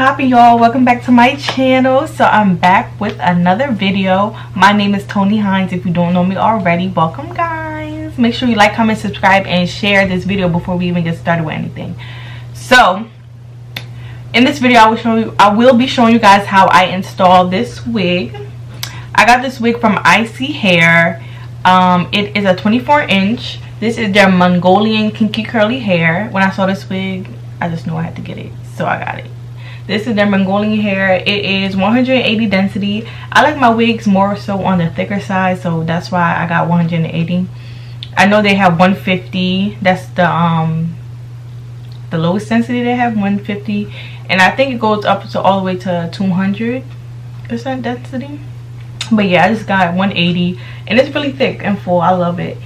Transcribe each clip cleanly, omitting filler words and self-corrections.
poppin', y'all? Welcome back to my channel. So I'm back with another video. My name is Tony Hines. If you don't know me already, welcome, guys. Make sure you like, comment, subscribe, and share this video before we even get started with anything. So in this video, I will be showing you guys how I install this wig. I got this wig from Isee hair. It is a 24-inch. This is their Mongolian kinky curly hair. When I saw this wig, I just knew I had to get it, so I got it. This is their Mongolian hair. It is 180 density. I like my wigs more so on the thicker side, so that's why I got 180. I know they have 150. That's the lowest density they have, 150, and I think it goes up to all the way to 200% density. But yeah, I just got 180, and it's really thick and full. I love it.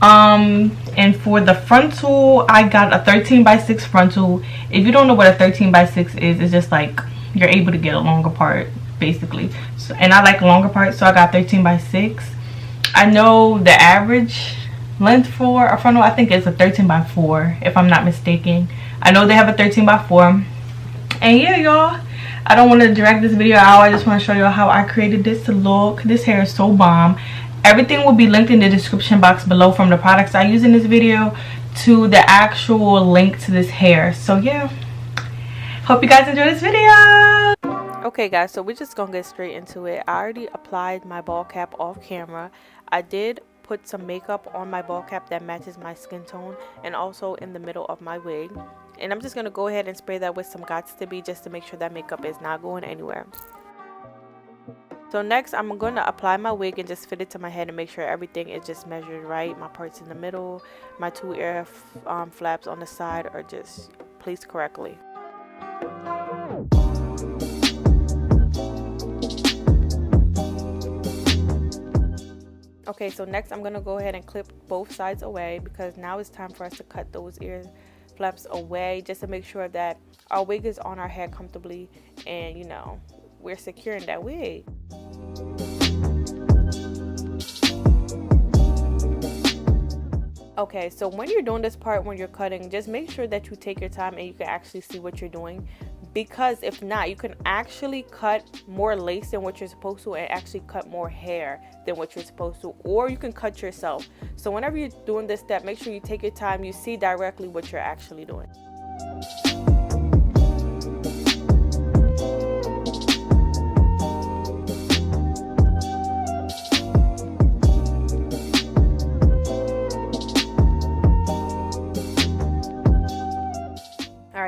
And for the frontal, I got a 13x6 frontal. If you don't know what a 13x6 is, it's just like you're able to get a longer part basically. So, and I like longer parts, so I got 13x6. I know the average length for a frontal, I think it's a 13x4 if I'm not mistaken. I know they have a 13x4. And yeah, y'all, I don't want to drag this video out. I just want to show you how I created this look. This hair is so bomb. Everything will be linked in the description box below, from the products I use in this video to the actual link to this hair. So yeah, hope you guys enjoy this video. Okay guys, so we're just gonna get straight into it. I already applied my ball cap off camera. I did put some makeup on my ball cap that matches my skin tone, and also in the middle of my wig. And I'm just gonna go ahead and spray that with some Gots to Be, just to make sure that makeup is not going anywhere. So next, I'm going to apply my wig and just fit it to my head and make sure everything is just measured right. My parts in the middle, my two ear flaps on the side are just placed correctly. Okay, so next I'm going to go ahead and clip both sides away, because now it's time for us to cut those ear flaps away, just to make sure that our wig is on our head comfortably and, you know, we're securing that wig. Okay, so when you're doing this part, when you're cutting, just make sure that you take your time and you can actually see what you're doing, because if not, you can actually cut more lace than what you're supposed to and actually cut more hair than what you're supposed to, or you can cut yourself. So whenever you're doing this step, make sure you take your time, you see directly what you're actually doing.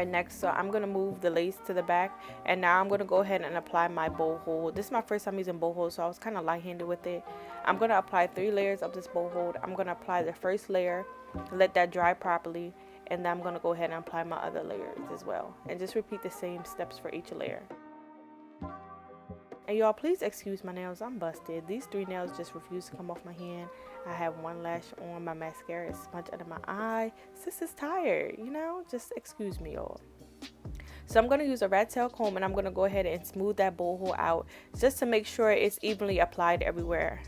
Next, so I'm going to move the lace to the back, and now I'm going to go ahead and apply my bow hold. This is my first time using bow hold, so I was kind of light-handed with it. I'm going to apply 3 layers of this bow hold. I'm going to apply the first layer, let that dry properly, and then I'm going to go ahead and apply my other layers as well, and just repeat the same steps for each layer. And y'all, please excuse my nails, I'm busted. These 3 nails just refuse to come off my hand. I have 1 lash on, my mascara is smudged under my eye. Sis is tired, you know, just excuse me, y'all. So I'm going to use a rat tail comb, and I'm going to go ahead and smooth that bow hold out, just to make sure it's evenly applied everywhere.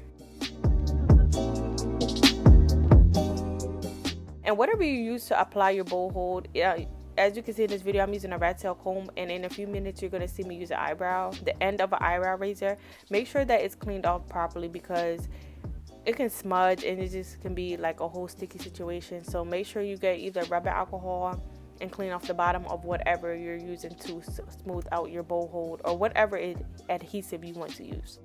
And whatever you use to apply your bow hold, as you can see in this video, I'm using a rat tail comb, and in a few minutes you're going to see me use the end of an eyebrow razor. Make sure that it's cleaned off properly, because it can smudge and it just can be like a whole sticky situation. So make sure you get either rubbing alcohol and clean off the bottom of whatever you're using to smooth out your bow hold, or whatever adhesive you want to use.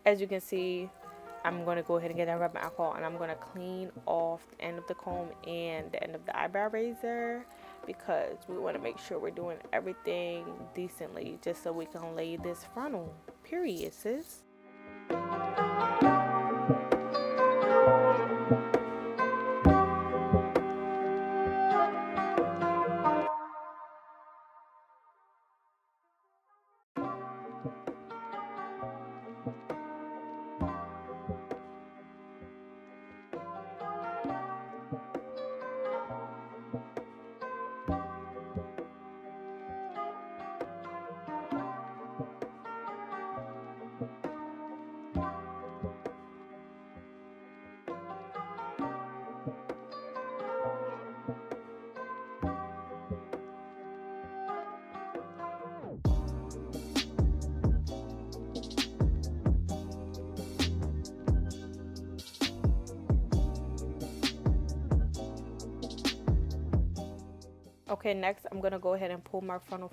As you can see, I'm going to go ahead and get that rubbing alcohol, and I'm going to clean off the end of the comb and the end of the eyebrow razor, because we want to make sure we're doing everything decently, just so we can lay this frontal. Period, sis. Okay, next I'm going to go ahead and pull my frontal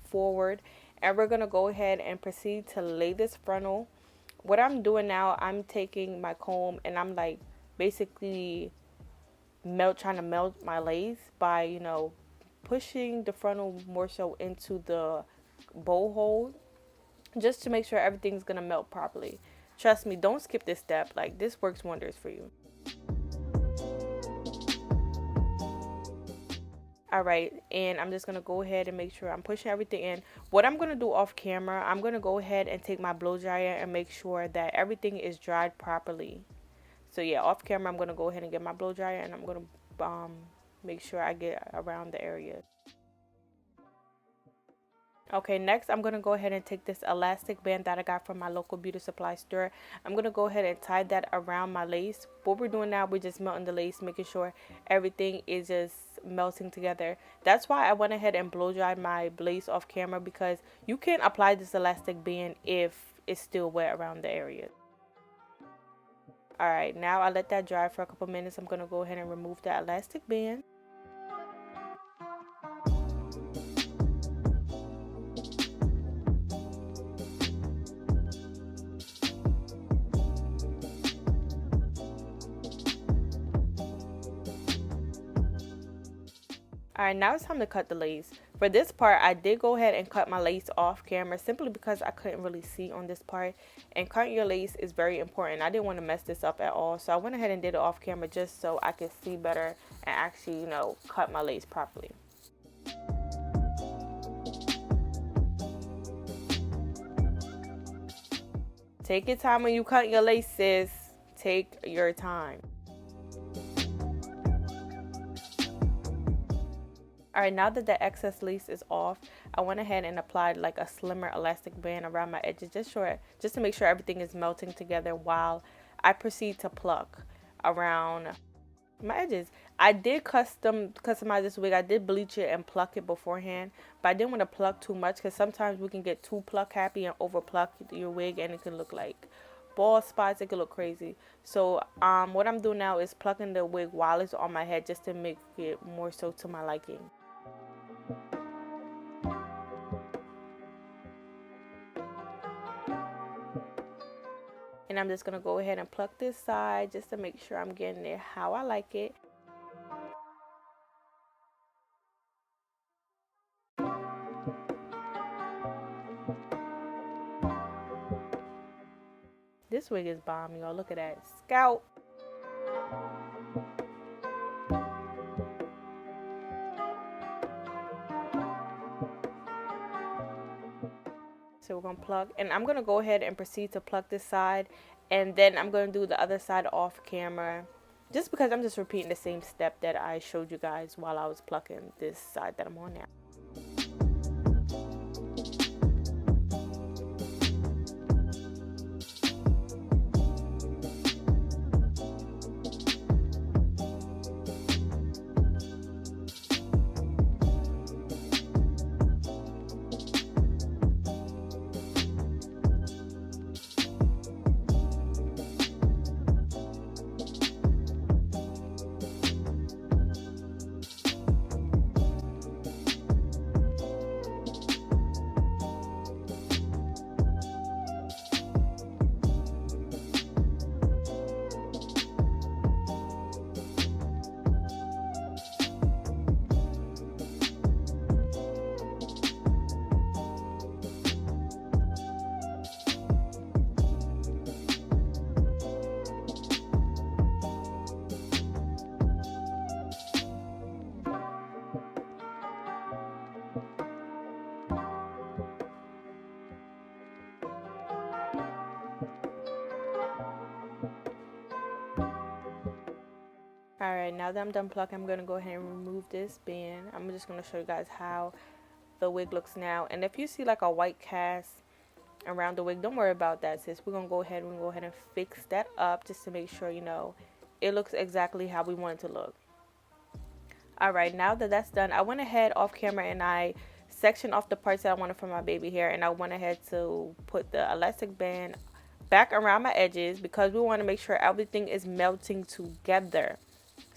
forward, and we're going to go ahead and proceed to lay this frontal. What I'm doing now, I'm taking my comb and I'm like basically trying to melt my lace by, you know, pushing the frontal more so into the bow hole, just to make sure everything's going to melt properly. Trust me, don't skip this step. Like, this works wonders for you. Alright, and I'm just going to go ahead and make sure I'm pushing everything in. What I'm going to do off camera, I'm going to go ahead and take my blow dryer and make sure that everything is dried properly. So yeah, off camera, I'm going to go ahead and get my blow dryer and I'm going to make sure I get around the area. Okay, next I'm going to go ahead and take this elastic band that I got from my local beauty supply store. I'm going to go ahead and tie that around my lace. What we're doing now, we're just melting the lace, making sure everything is just melting together. That's why I went ahead and blow dried my lace off camera, because you can't apply this elastic band if it's still wet around the area. Alright, now I let that dry for a couple minutes. I'm going to go ahead and remove that elastic band. Alright, now it's time to cut the lace. For this part, I did go ahead and cut my lace off camera simply because I couldn't really see on this part. And cutting your lace is very important. I didn't want to mess this up at all. So I went ahead and did it off camera just so I could see better and actually, you know, cut my lace properly. Take your time when you cut your lace, sis. Take your time. Alright, now that the excess lace is off, I went ahead and applied like a slimmer elastic band around my edges just to make sure everything is melting together while I proceed to pluck around my edges. I did customize this wig. I did bleach it and pluck it beforehand, but I didn't want to pluck too much because sometimes we can get too pluck happy and over pluck your wig and it can look like bald spots. It could look crazy. So what I'm doing now is plucking the wig while it's on my head just to make it more so to my liking. And I'm just going to go ahead and pluck this side just to make sure I'm getting it how I like it. This wig is bomb, y'all. Look at that scalp. So we're going to pluck, and I'm going to go ahead and proceed to pluck this side, and then I'm going to do the other side off camera, just because I'm just repeating the same step that I showed you guys while I was plucking this side that I'm on now. Alright, now that I'm done plucking, I'm going to go ahead and remove this band. I'm just going to show you guys how the wig looks now. And if you see like a white cast around the wig, don't worry about that, sis. We're going to go ahead and fix that up just to make sure, you know, it looks exactly how we want it to look. Alright, now that that's done, I went ahead off camera and I sectioned off the parts that I wanted for my baby hair. And I went ahead to put the elastic band back around my edges because we want to make sure everything is melting together.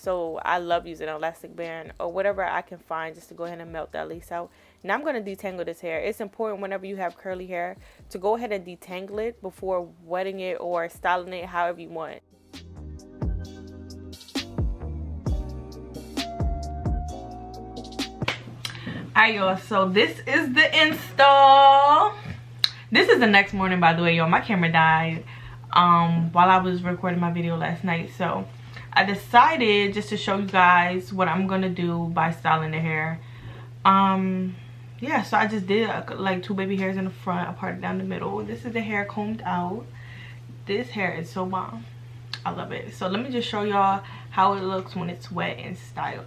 So I love using an elastic band or whatever I can find just to go ahead and melt that lace out. Now I'm going to detangle this hair. It's important whenever you have curly hair to go ahead and detangle it before wetting it or styling it however you want. Alright, y'all, so this is the install. This is the next morning, by the way, y'all. My camera died while I was recording my video last night, so I decided just to show you guys what I'm gonna do by styling the hair. Yeah, so I just did like 2 baby hairs in the front, I parted down the middle. This is the hair combed out. This hair is so bomb. I love it. So let me just show y'all how it looks when it's wet and styled.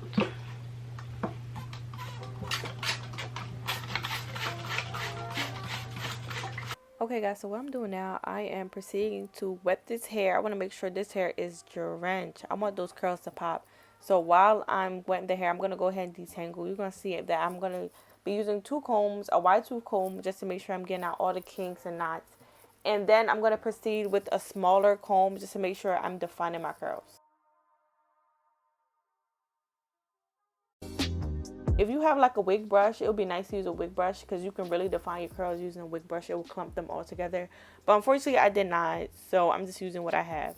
Okay guys, so what I'm doing now, I am proceeding to wet this hair. I want to make sure this hair is drenched. I want those curls to pop. So while I'm wetting the hair, I'm going to go ahead and detangle. You're going to see that I'm going to be using 2 combs, a wide tooth comb, just to make sure I'm getting out all the kinks and knots. And then I'm going to proceed with a smaller comb just to make sure I'm defining my curls. If you have like a wig brush, it would be nice to use a wig brush because you can really define your curls using a wig brush. It will clump them all together. But unfortunately, I did not. So I'm just using what I have.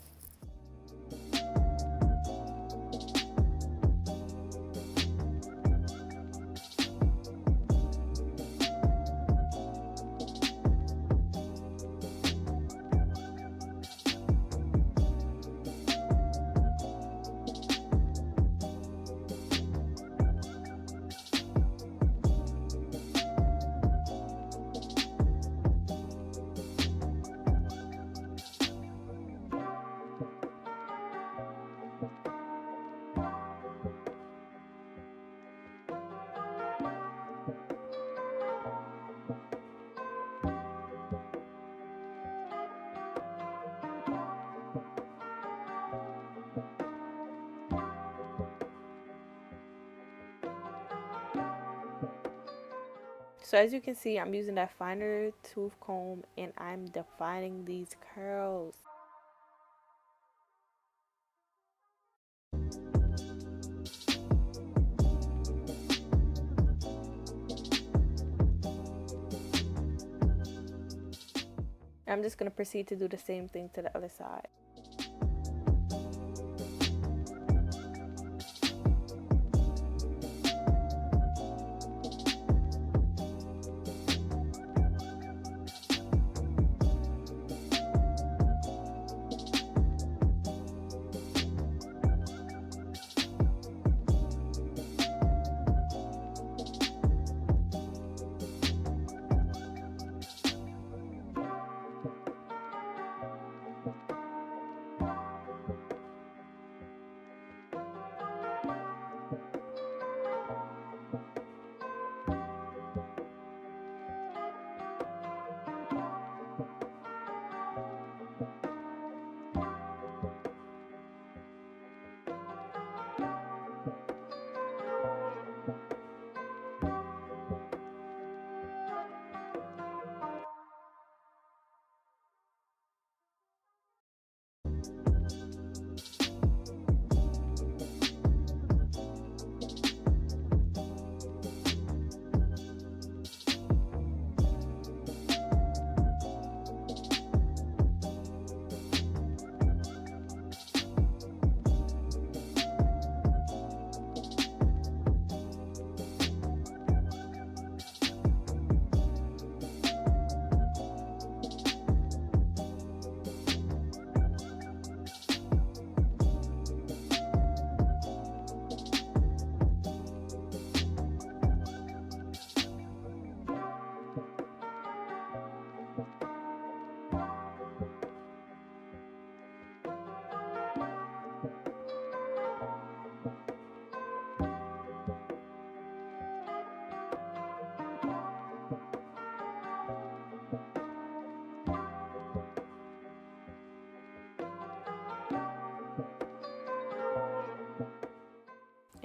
So as you can see, I'm using that finer tooth comb and I'm defining these curls. I'm just going to proceed to do the same thing to the other side.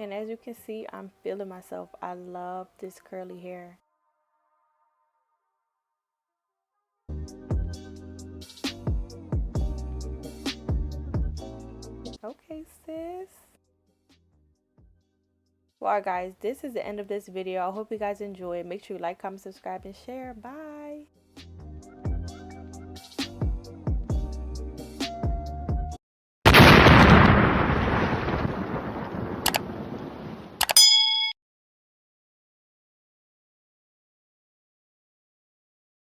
And as you can see, I'm feeling myself. I love this curly hair. Okay, sis. Well, guys, this is the end of this video. I hope you guys enjoyed. Make sure you like, comment, subscribe, and share. Bye.